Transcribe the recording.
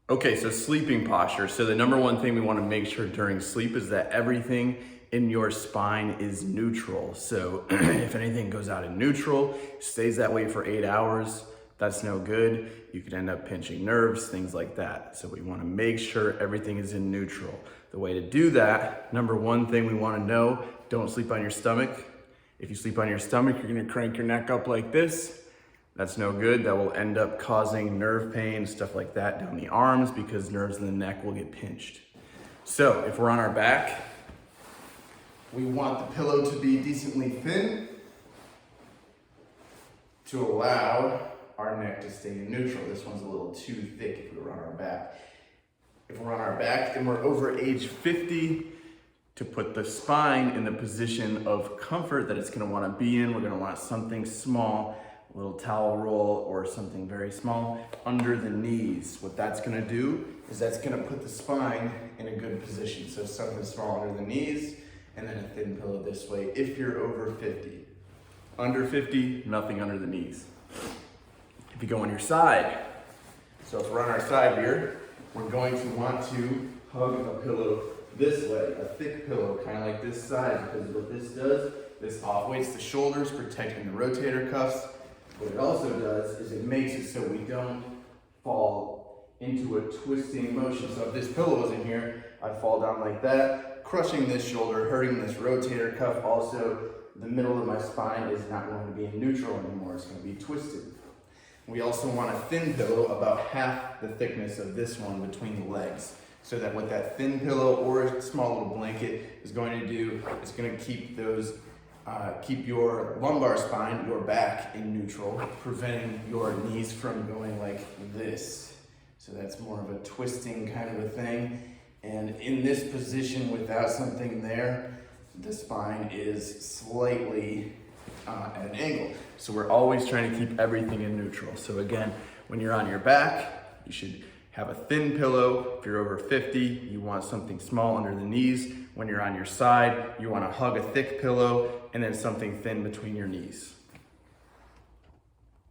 Okay, so sleeping posture. So the number one thing we want to make sure during sleep is that everything in your spine is neutral. So if anything goes out in neutral, stays that way for 8 hours, that's no good. You could end up pinching nerves, things like that. So we want to make sure everything is in neutral. The way to do that, number one thing we want to know, don't sleep on your stomach. If you sleep on your stomach, you're going to crank your neck up like this. That's no good. That will end up causing nerve pain, stuff like that down the arms because nerves in the neck will get pinched. So if we're on our back, we want the pillow to be decently thin to allow our neck to stay in neutral. This one's a little too thick if we're on our back. If we're on our back and we're over age 50, to put the spine in the position of comfort that it's gonna wanna be in, we're gonna want something small, a little towel roll or something very small under the knees. What that's gonna do is that's gonna put the spine in a good position. So something small under the knees and then a thin pillow this way if you're over 50. Under 50, nothing under the knees. If you go on your side, so if we're on our side here, we're going to want to hug a pillow this way, a thick pillow, kind of like this side, because what this does, this off-weights the shoulders, protecting the rotator cuffs. What it also does is it makes it so we don't fall into a twisting motion. So if this pillow wasn't here, I'd fall down like that, crushing this shoulder, hurting this rotator cuff. Also, the middle of my spine is not going to be in neutral anymore. It's going to be twisted. We also want a thin pillow, about half the thickness of this one between the legs. So that what that thin pillow or a small little blanket is going to do, it's going to keep those keep your lumbar spine, your back, in neutral, preventing your knees from going like this. So that's more of a twisting kind of a thing. And in this position without something there, the spine is slightly at an angle. So we're always trying to keep everything in neutral. So again, when you're on your back, you should have a thin pillow. If you're over 50, you want something small under the knees. When you're on your side, you want to hug a thick pillow and then something thin between your knees.